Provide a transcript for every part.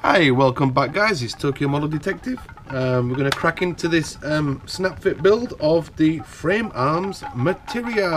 Hi, welcome back guys, it's Tokyo Model Detective. We're going to crack into this snap fit build of the frame arms Materia,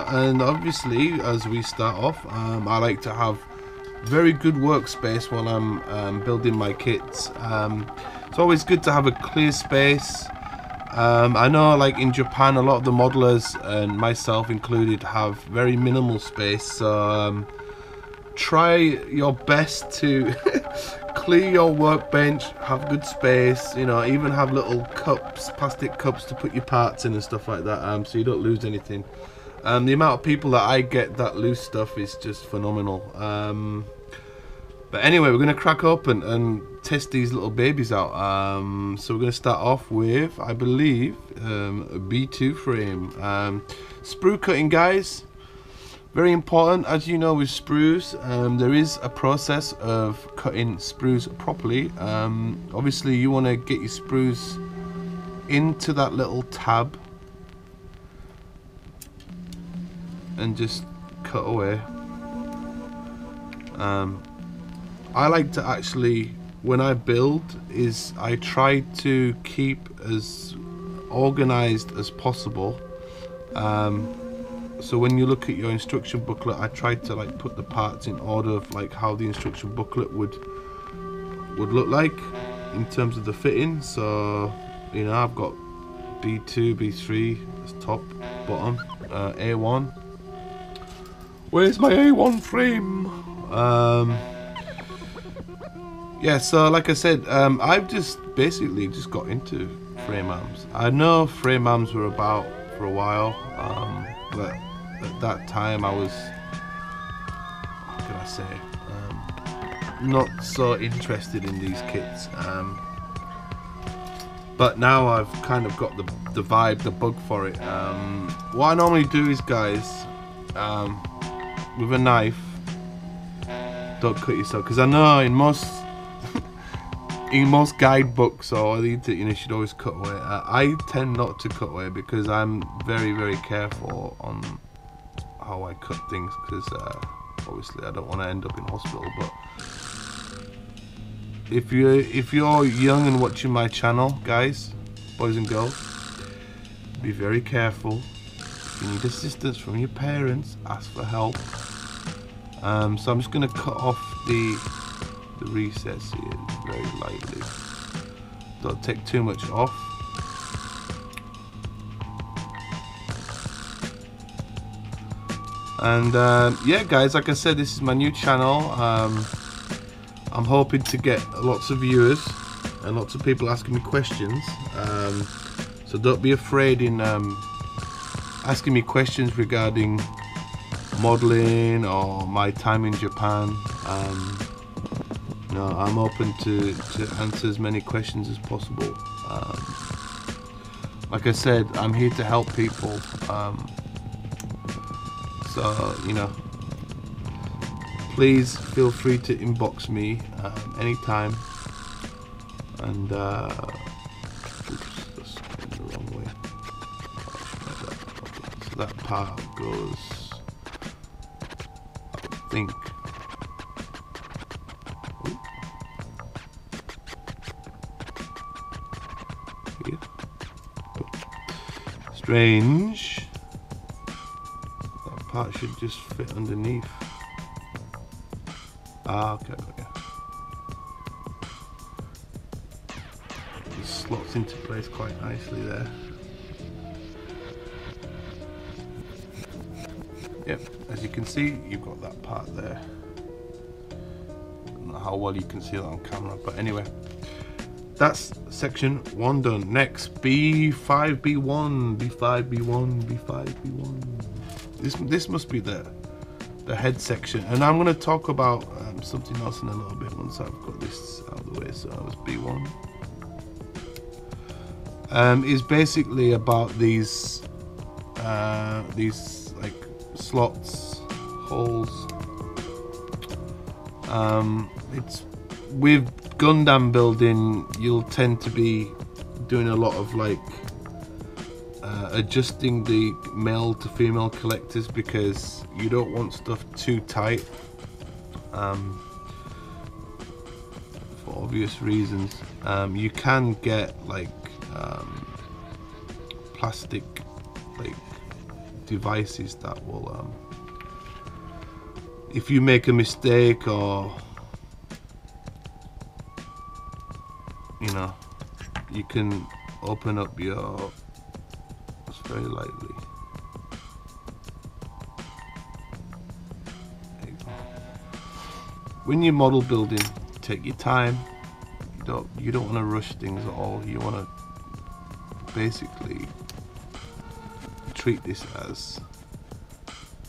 and obviously as we start off I like to have very good workspace while I'm building my kits. It's always good to have a clear space. I know like in Japan a lot of the modelers, and myself included, have very minimal space, so try your best to clear your workbench, have good space, you know, even have little cups, plastic cups to put your parts in and stuff like that, so you don't lose anything. The amount of people that I get that lose stuff is just phenomenal. But anyway, we're going to crack open and test these little babies out. So we're going to start off with, I believe, a B2 frame. Sprue cutting, guys. Very important, as you know, with sprues, there is a process of cutting sprues properly. Obviously, you want to get your sprues into that little tab and just cut away. I like to actually, when I build, I try to keep as organized as possible. So when you look at your instruction booklet, I try to like put the parts in order of like how the instruction booklet would look like in terms of the fitting. So you know, I've got B2, B3 as top, bottom, A1. Where's my A1 frame? Yeah, so like I said, I've just basically just got into frame arms. I know frame arms were about for a while, but at that time I was, how can I say, not so interested in these kits. But now I've kind of got the vibe, the bug for it. What I normally do is, guys, with a knife, don't cut yourself, because I know in most guidebooks or the internet, you know, you should always cut away. I tend not to cut away because I'm very careful on how I cut things, because obviously I don't want to end up in hospital. But if you're young and watching my channel, guys, boys and girls, be very careful. If you need assistance from your parents, ask for help. So I'm just going to cut off the recess here very lightly. Don't take too much off. And yeah guys, like I said, this is my new channel. I'm hoping to get lots of viewers and lots of people asking me questions, so don't be afraid in asking me questions regarding modeling or my time in Japan. No, I'm open to answer as many questions as possible. Like I said, I'm here to help people. So, you know, please feel free to inbox me anytime. And oops, that's going the wrong way. So that part goes, I think. Here. Strange. Part should just fit underneath. Ah, okay. It slots into place quite nicely there. Yep, as you can see, you've got that part there. I don't know how well you can see that on camera, but anyway, that's section 1 done. Next, B5, B1, B5, B1, B5, B1. This must be the head section, and I'm going to talk about something else in a little bit once I've got this out of the way. So that was B1. Is basically about these like slots, holes. It's with Gundam building, you'll tend to be doing a lot of like adjusting the male to female collectors, because you don't want stuff too tight. For obvious reasons. You can get like plastic like devices that will if you make a mistake, or you know, you can open up your, just very lightly. There you go. When you're model building, take your time. You don't want to rush things at all. You want to basically treat this as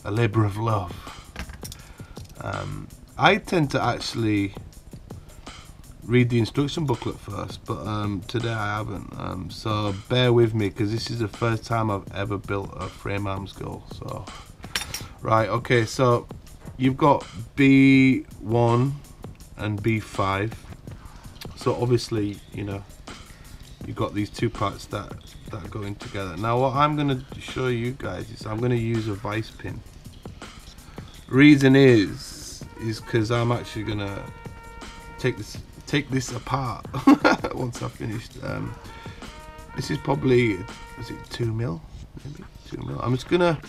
a labor of love. I tend to actually read the instruction booklet first, but today I haven't, so bear with me, because this is the first time I've ever built a frame arms goal. So right, okay, so you've got B1 and B5, so obviously, you know, you've got these two parts that are going together. Now what I'm going to show you guys is I'm going to use a vice pin. Reason is because I'm actually going to take this apart once I've finished. This is probably, is it 2 mil? Maybe 2 mil. I'm just gonna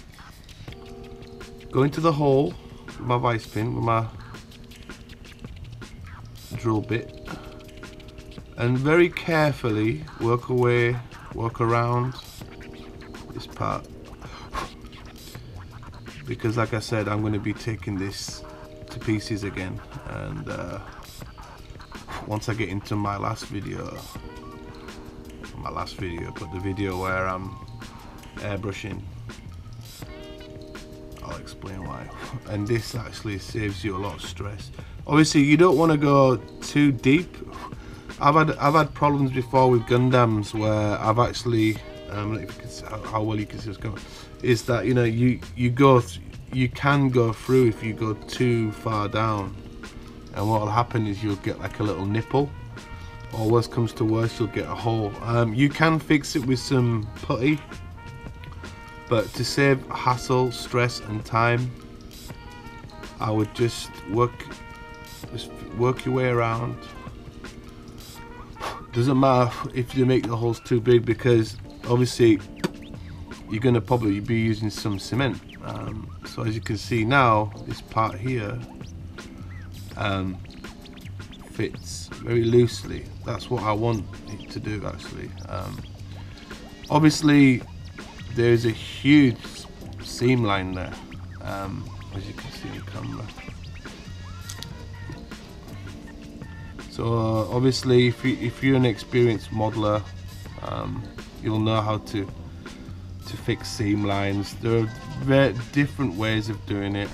go into the hole with my vice pin, with my drill bit, and very carefully work around this part, because like I said, I'm going to be taking this to pieces again, and once I get into my last video, but the video where I'm airbrushing, I'll explain why. And this actually saves you a lot of stress. Obviously you don't want to go too deep. I've had problems before with Gundams where I've actually how well you can see what's going on, is that, you know, you can go through if you go too far down, and what will happen is you'll get like a little nipple, or worst comes to worst, you'll get a hole. You can fix it with some putty, but to save hassle, stress and time, I would just work your way around. Doesn't matter if you make the holes too big, because obviously you're going to probably be using some cement. So as you can see now, this part here fits very loosely. That's what I want it to do actually. Obviously there's a huge seam line there, as you can see in the camera. So obviously if you're an experienced modeler, you'll know how to fix seam lines. There are very different ways of doing it.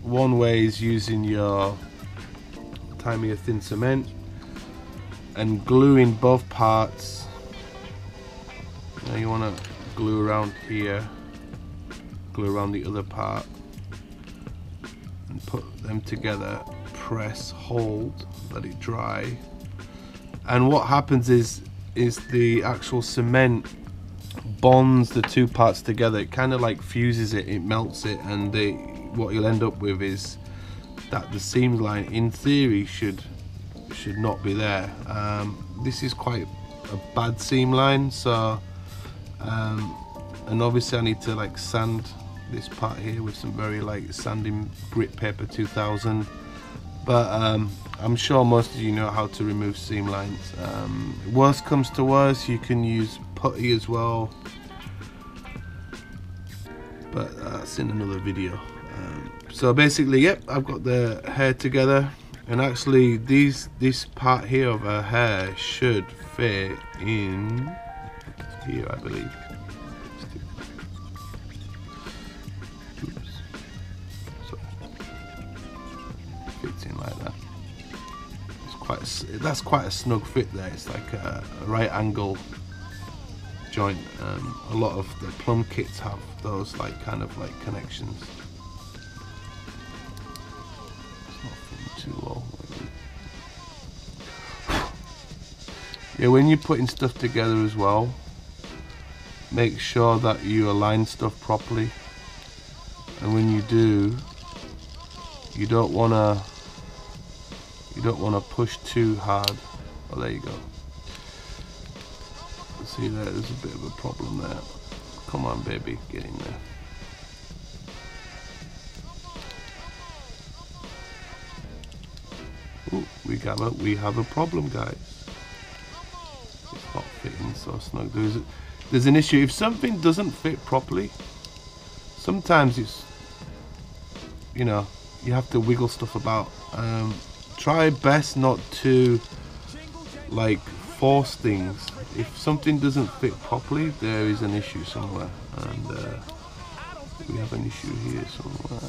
One way is using your Tamiya thin cement and gluing both parts. Now you want to glue around here, glue around the other part, and put them together. Press, hold, let it dry, and what happens is the actual cement bonds the two parts together. It kind of like fuses it, it melts it, and what you'll end up with is that the seam line in theory should not be there. This is quite a bad seam line, so and obviously I need to like sand this part here with some very light sanding grit paper 2000, but I'm sure most of you know how to remove seam lines. Worst comes to worst, you can use putty as well, but that's in another video. So basically, yep, I've got the hair together, and actually this part here of her hair should fit in here, I believe. Oops. So fits in like that. That's quite a snug fit there. It's like a right angle joint. A lot of the plum kits have those like kind of like connections. It's not too low. Yeah, when you're putting stuff together as well, make sure that you align stuff properly, and when you do, you don't want You don't want to push too hard. Oh, there you go. See there's a bit of a problem there. Come on, baby, get in there. Ooh, we have a problem, guys. It's not fitting so snug. There's an issue. If something doesn't fit properly, sometimes it's, you know, you have to wiggle stuff about. Try best not to like force things. If something doesn't fit properly, there is an issue somewhere, and we have an issue here somewhere.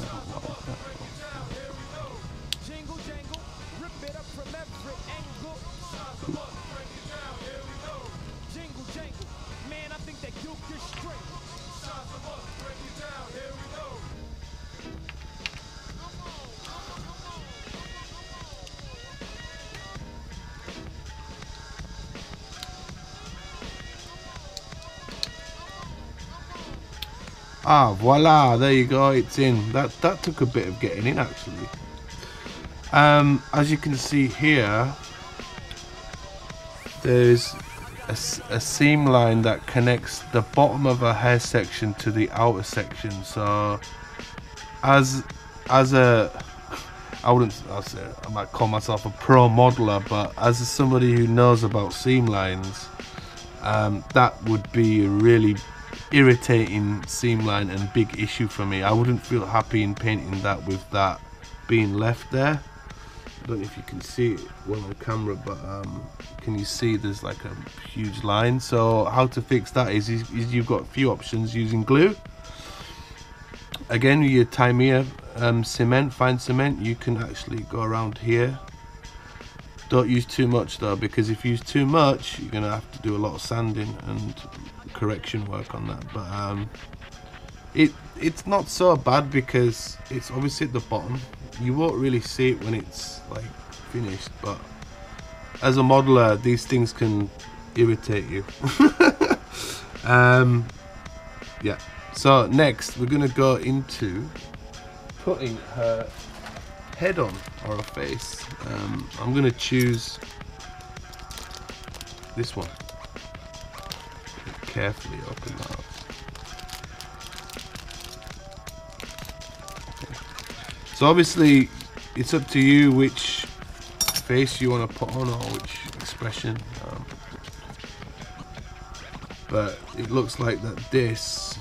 Ah, voila, there you go, it's in. That took a bit of getting in, actually. As you can see here, there's a seam line that connects the bottom of a hair section to the outer section. So as a, I might call myself a pro modeler, but as somebody who knows about seam lines, that would be a really irritating seam line and big issue for me. I wouldn't feel happy in painting that with that being left there. I don't know if you can see it well on camera, but can you see there's like a huge line? So how to fix that is you've got a few options using glue. Again, with your Tamiya cement, fine cement, you can actually go around here. Don't use too much though, because if you use too much, you're gonna have to do a lot of sanding and correction work on that. But it's not so bad because it's obviously at the bottom. You won't really see it when it's like finished, but as a modeler, these things can irritate you. Yeah. So next, we're gonna go into putting her head on, or a face. I'm gonna choose this one. Carefully open that up. Okay. So obviously it's up to you which face you want to put on, or which expression, but it looks like that this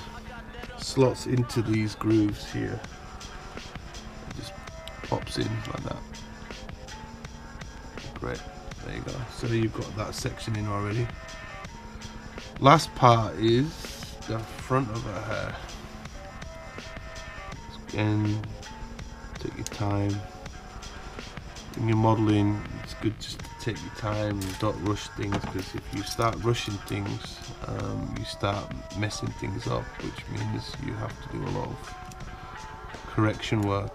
slots into these grooves here. It just pops in like that. Great, there you go. So you've got that section in already. Last part is the front of her hair. Again, take your time. When you're modeling, it's good just to take your time and don't rush things, because if you start rushing things, you start messing things up, which means you have to do a lot of correction work.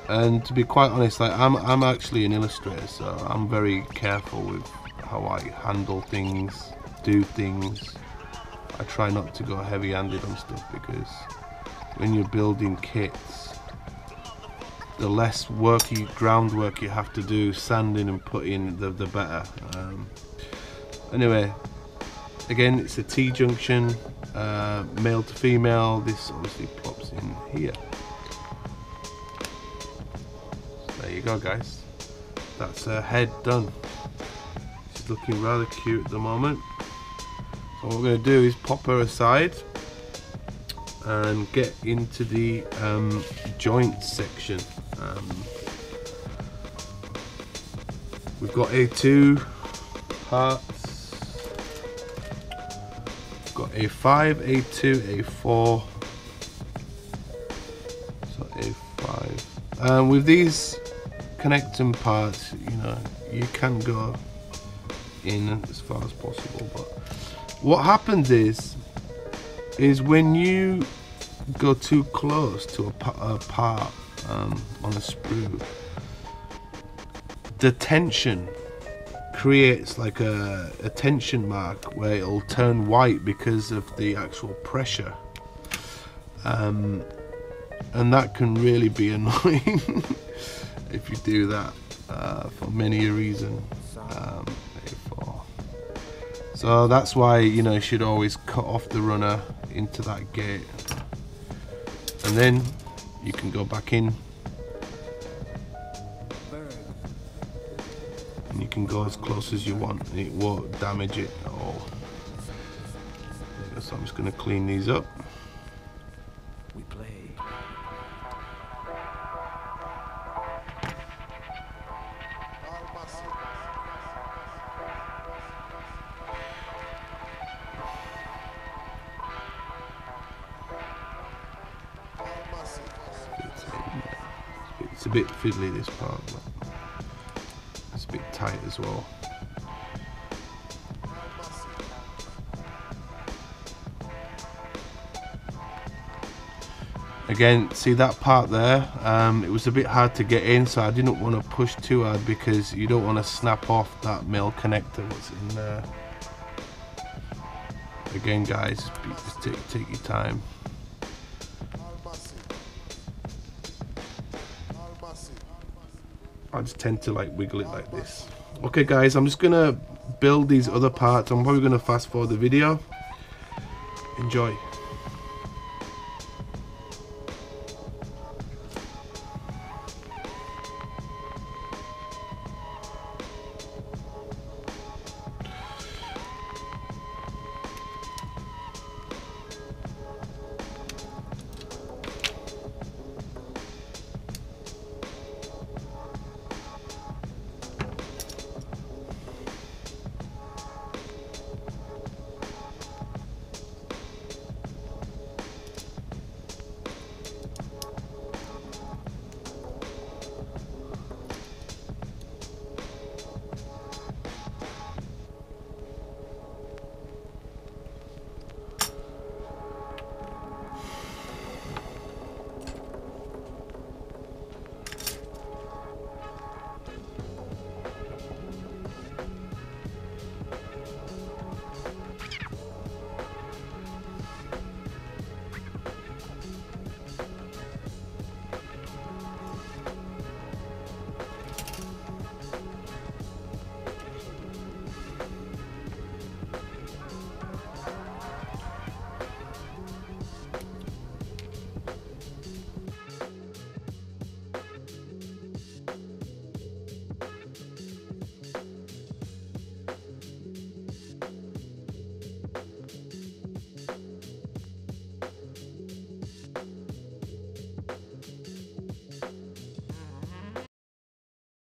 And to be quite honest, like I'm actually an illustrator, so I'm very careful with how I handle things, do things. I try not to go heavy-handed on stuff, because when you're building kits, the less groundwork you have to do, sanding and putting, the better. Anyway, again, it's a T-junction, male to female. This obviously plops in here. So there you go, guys. That's her head done. She's looking rather cute at the moment. So what we're going to do is pop her aside and get into the joint section. We've got A2 parts, we've got A5, A2, A4, so A5. With these connecting parts, you know, you can go in as far as possible, but what happens is when you go too close to a part on a sprue, the tension creates like a tension mark where it'll turn white because of the actual pressure, and that can really be annoying. if you do that for many a reason. So that's why, you know, you should always cut off the runner into that gate, and then you can go back in and you can go as close as you want and it won't damage it at all. So I'm just going to clean these up. We play. It's a bit fiddly, this part, but it's a bit tight as well. Again, see that part there, it was a bit hard to get in, so I didn't want to push too hard because you don't want to snap off that male connector that's in there. Again guys, just take your time. I just tend to like wiggle it like this. Okay guys, I'm just gonna build these other parts. I'm probably gonna fast forward the video. Enjoy.